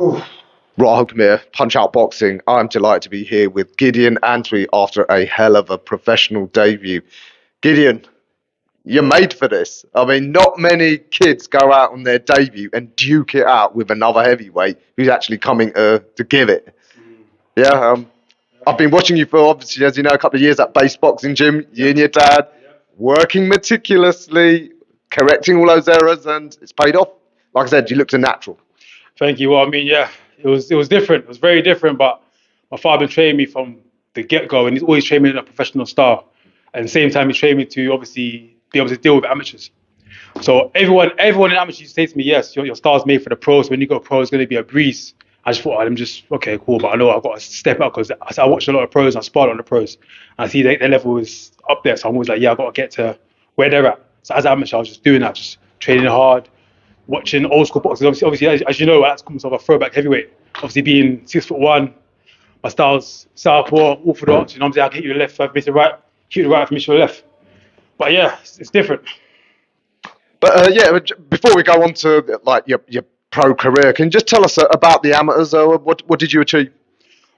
Rahul Kamir, Punch Out Boxing. I'm delighted to be here with Gideon Antwi after a hell of a professional debut. Gideon, you're made for this. I mean, not many kids go out on their debut and duke it out with another heavyweight who's actually coming to give it. Yeah, I've been watching you for, obviously, as you know, a couple of years at base boxing gym, you and your dad, working meticulously, correcting all those errors, and it's paid off. Like I said, you looked a natural. Thank you. Well, I mean, yeah, it was different. It was very different, but my father trained me from the get-go, and he's always trained me in a professional style. And at the same time, he trained me to obviously be able to deal with amateurs. So everyone in amateurs used to say to me, yes, your style's made for the pros. When you go pro, it's going to be a breeze. I just thought, I'm just, okay, cool, but I know I've got to step up because I watch a lot of pros and I sparred on the pros. And I see their level is up there, so I'm always like, yeah, I've got to get to where they're at. So as an amateur, I was just doing that, just training hard, watching old school boxers. Obviously, as you know, that's myself a throwback heavyweight. Obviously, being 6'1", my style's southpaw, orthodox. You know, I can hit you the left, if I miss the right, hit you the right, if I miss you the left. But yeah, it's different. But before we go on to like your pro career, can you just tell us about the amateurs? What did you achieve?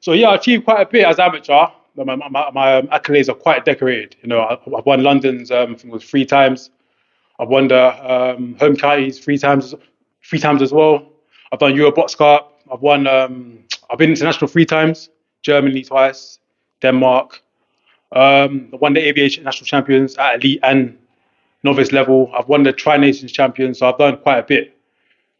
So yeah, I achieved quite a bit as amateur. My accolades are quite decorated. You know, I've won London's, I think it was 3 times. I've won the home counties 3 times as well. I've done Euro Box Cup. I've been international 3 times. Germany twice, Denmark. I won the ABA national champions at elite and novice level. I've won the Tri-Nations champions, so I've done quite a bit.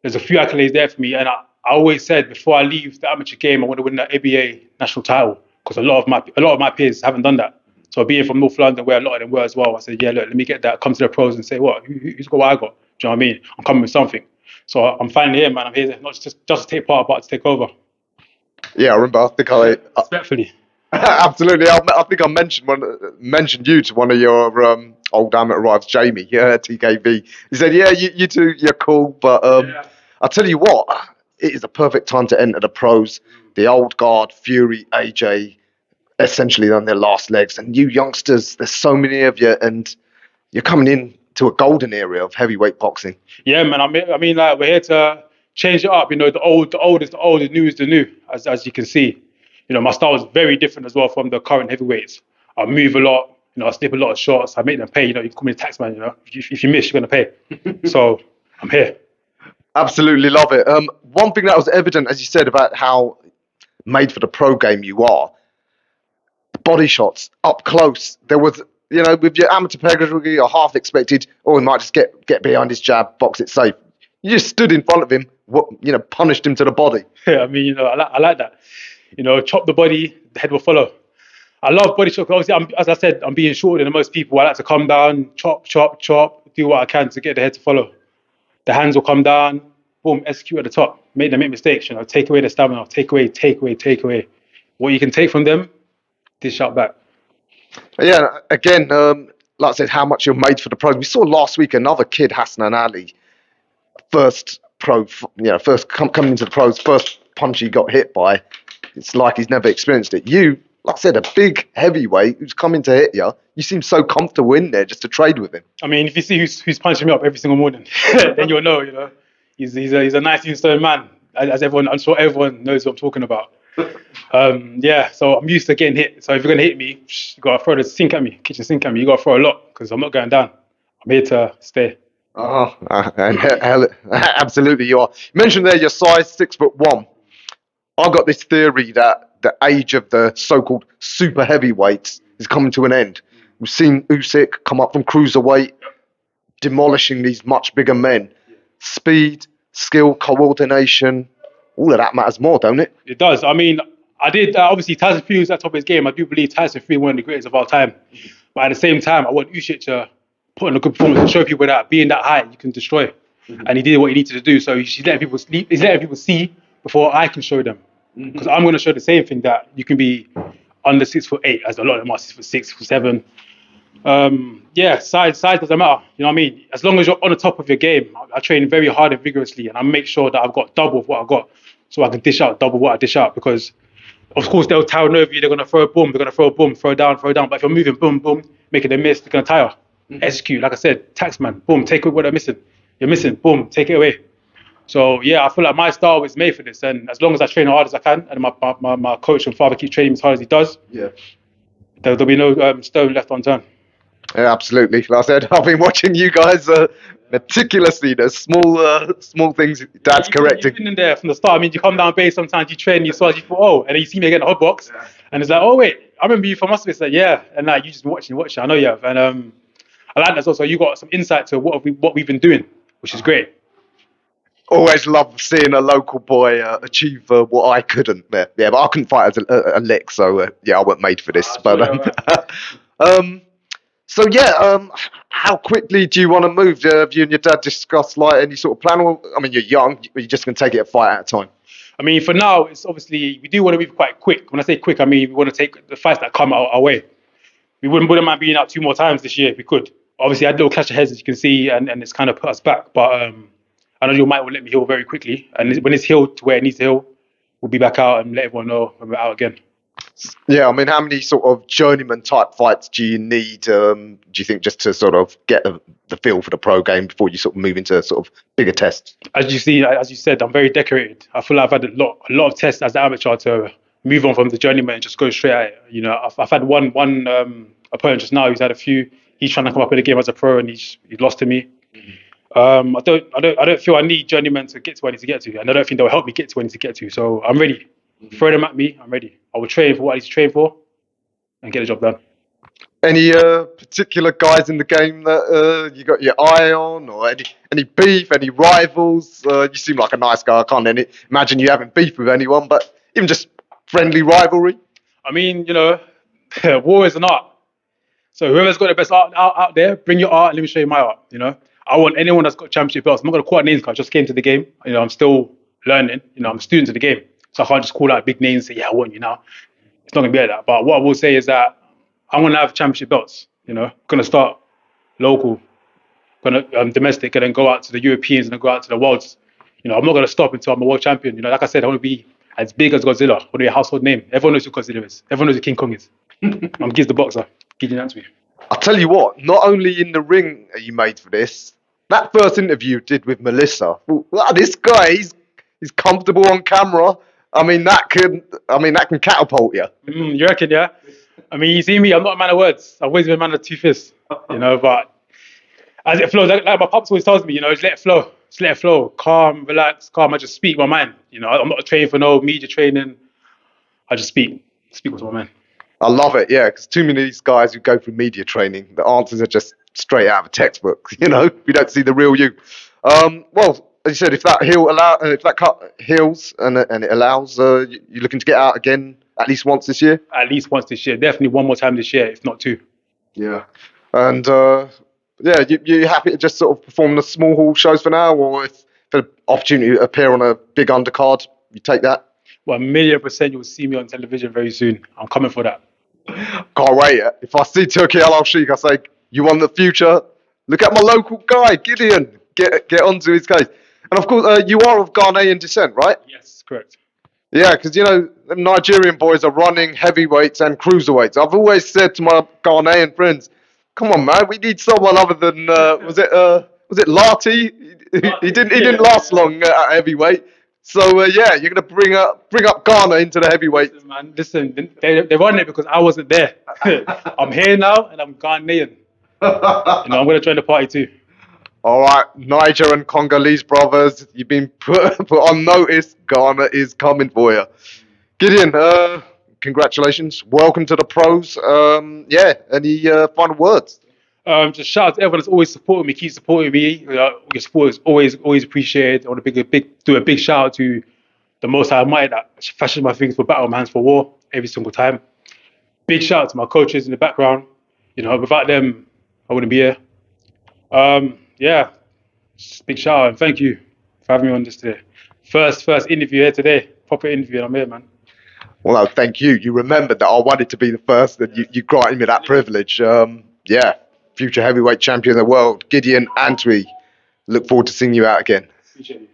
There's a few accolades there for me, and I always said before I leave the amateur game, I want to win the ABA national title because a lot of my peers haven't done that. So being from North London, where a lot of them were as well, I said, yeah, look, let me get that. Come to the pros and say, what? Who's got what I got? Do you know what I mean? I'm coming with something. So I'm finally here, man. I'm here not just to take part, but to take over. Yeah, I remember. I think respectfully. Absolutely. I think I mentioned you to one of your old amateur rivals, Jamie, TKV. He said, yeah, you two, you're cool, but I'll tell you what, it is a perfect time to enter the pros. The old guard, Fury, AJ, essentially on their last legs, and you youngsters, there's so many of you, and you're coming in to a golden era of heavyweight boxing. Yeah, man. I mean, like, we're here to change it up. You know, the old is the old, the new is the new, as you can see. You know, my style is very different as well from the current heavyweights. I move a lot. You know, I slip a lot of shots. I make them pay. You know, you can call me the Taxman. You know, if you miss, you're gonna pay. So I'm here. Absolutely love it. One thing that was evident, as you said, about how made for the pro game you are, body shots up close. There was, you know, with your amateur pedigree, you're half expected, he might just get behind his jab, box it safe. You just stood in front of him, punished him to the body. Yeah, I mean, you know, I like that. You know, chop the body, the head will follow. I love body shots. Obviously, as I said, I'm being shorter than most people. I like to come down, chop, do what I can to get the head to follow. The hands will come down, boom, execute at the top. Make them make mistakes, you know, take away the stamina, take away. What you can take from them, dish out back. Yeah, again, like I said, how much you're made for the pros. We saw last week another kid, Hassan Ali, first coming into the pros, first punch he got hit by. It's like he's never experienced it. You, like I said, a big heavyweight who's coming to hit you. You seem so comfortable in there just to trade with him. I mean, if you see who's punching me up every single morning, then you'll know. You know, he's a nice stone man. As everyone, I'm sure everyone knows what I'm talking about. Yeah, so I'm used to getting hit. So if you're gonna hit me, you gotta throw the sink at me, kitchen sink at me. You gotta throw a lot because I'm not going down. I'm here to stay. Absolutely, you are. You mentioned there your size, 6'1". I've got this theory that the age of the so-called super heavyweights is coming to an end. We've seen Usyk come up from cruiserweight, demolishing these much bigger men. Speed, skill, coordination, all of that matters more, don't it? It does. I mean, I did, obviously, Tyson Fury was at the top of his game. I do believe Tyson Fury is one of the greatest of our time. But at the same time, I want Usyk to put in a good performance and show people that being that high, you can destroy. And he did what he needed to do. So he's letting people sleep. He's letting people see before I can show them. Because I'm going to show the same thing, that you can be under 6'8", as a lot of them are 6'6", 6'7". Yeah, size doesn't matter. You know what I mean? As long as you're on the top of your game, I train very hard and vigorously, and I make sure that I've got double of what I've got, so I can dish out double what I dish out. Because, of course, they'll tower over you. They're going to throw a boom. They're going to throw a boom, throw down. But if you're moving, boom, boom, making a miss, they're going to tire. Execute, like I said, Taxman, boom, take away what they're missing. You're missing, boom, take it away. So yeah, I feel like my style is made for this, and as long as I train hard as I can, and my coach and father keeps training as hard as he does, Yeah. there'll be no stone left unturned. Yeah, absolutely. Like I said, I've been watching you guys meticulously. There's small things Dad's You've correcting. been in there from the start. I mean, you come down base, sometimes you train, you saw, you thought, oh, and then you see me again in the hot box, and it's like, oh wait, I remember you from Muscle. It's like, yeah, and like you just watching. I know you have, and I like that as well. So you got some insight to what we've been doing, which is great. Always love seeing a local boy achieve what I couldn't. Yeah, but I couldn't fight as a lick, so yeah, I wasn't made for this. Um, so yeah, how quickly do you want to move? Have you and your dad discussed like any sort of plan? Or, I mean, you're young, but you're just going to take it a fight at a time. I mean, for now, it's obviously we do want to move quite quick. When I say quick, I mean we want to take the fights that come our way. We wouldn't mind being out 2 more times this year if we could. Obviously, I had a little clash of heads, as you can see, and it's kind of put us back. But I know your might will let me heal very quickly. And when it's healed to where it needs to heal, we'll be back out and let everyone know when we're out again. Yeah, I mean, how many sort of journeyman type fights do you need? Do you think just to sort of get the feel for the pro game before you sort of move into sort of bigger tests? As you said, I'm very decorated. I feel like I've had a lot of tests as an amateur to move on from the journeyman and just go straight at it. You know, I've had one opponent just now. He's had a few. He's trying to come up with a game as a pro, and he's lost to me. I don't feel I need journeyman to get to where I need to get to, and I don't think they'll help me get to where I need to get to. So I'm ready. Throw them at me. I'm ready. I will train for what I need to train for, and get the job done. Any particular guys in the game that you got your eye on, or any beef, any rivals? You seem like a nice guy. I can't imagine you having beef with anyone, but even just friendly rivalry. I mean, you know, war is an art. So whoever's got the best art out there, bring your art and let me show you my art. You know, I want anyone that's got championship belts. I'm not gonna call out names because I just came to the game. You know, I'm still learning. You know, I'm a student of the game, so I can't just call out big names and say, yeah, I want you now. It's not gonna be like that. But what I will say is that I'm gonna have championship belts. You know, gonna start local, gonna domestic, and then go out to the Europeans and then go out to the worlds. You know, I'm not gonna stop until I'm a world champion. You know, like I said, I want to be as big as Godzilla. I want to be a household name. Everyone knows who Godzilla is. Everyone knows who King Kong is. I'm Giz the boxer, Gideon Antwi. I'll tell you what, not only in the ring are you made for this, that first interview you did with Melissa, wow, this guy, he's comfortable on camera. I mean, that can catapult you. You reckon, yeah? I mean, you see me, I'm not a man of words. I've always been a man of two fists, you know, but as it flows, like my pops always tells me, you know, just let it flow. Just let it flow. Calm, relax, calm. I just speak my mind. You know, I'm not training for no media training. I just speak what's on my mind. I love it, yeah, because too many of these guys who go through media training, the answers are just straight out of a textbook. You know, we don't see the real you. Well, as you said, if that cut heals and it allows, you're looking to get out again at least once this year. At least once this year, definitely one more time this year, if not two. Yeah, and yeah, you happy to just sort of perform the small hall shows for now, or if the opportunity to appear on a big undercard, you take that? Well, 1,000,000% you'll see me on television very soon. I'm coming for that. Can't wait. If I see Turkey Al Sheikh, I say, you want the future? Look at my local guy, Gideon. Get onto his case. And of course, you are of Ghanaian descent, right? Yes, correct. Yeah, because, you know, the Nigerian boys are running heavyweights and cruiserweights. I've always said to my Ghanaian friends, come on, man, we need someone other than, was it Lati? He didn't last long at heavyweight. So, yeah, you're going to bring up Ghana into the heavyweight. Listen, man, listen, they run it because I wasn't there. I'm here now and I'm Ghanaian. You know, I'm going to join the party too. All right, Niger and Congolese brothers, you've been put on notice. Ghana is coming for you. Gideon, congratulations. Welcome to the pros. Yeah, any final words? Just shout out to everyone that's always supporting me, keep supporting me. Your support is always appreciated. I want to do a big shout out to the Most High Almighty that fashions my fingers for battle, my hands for war every single time. Big shout out to my coaches in the background. You know, without them, I wouldn't be here. Yeah, just big shout out and thank you for having me on this today. First interview here today, proper interview, and I'm here, man. Well, no, thank you. You remembered that I wanted to be the first, and you granted me that privilege. Yeah, future heavyweight champion of the world, Gideon Antwi. Look forward to seeing you out again. Appreciate you.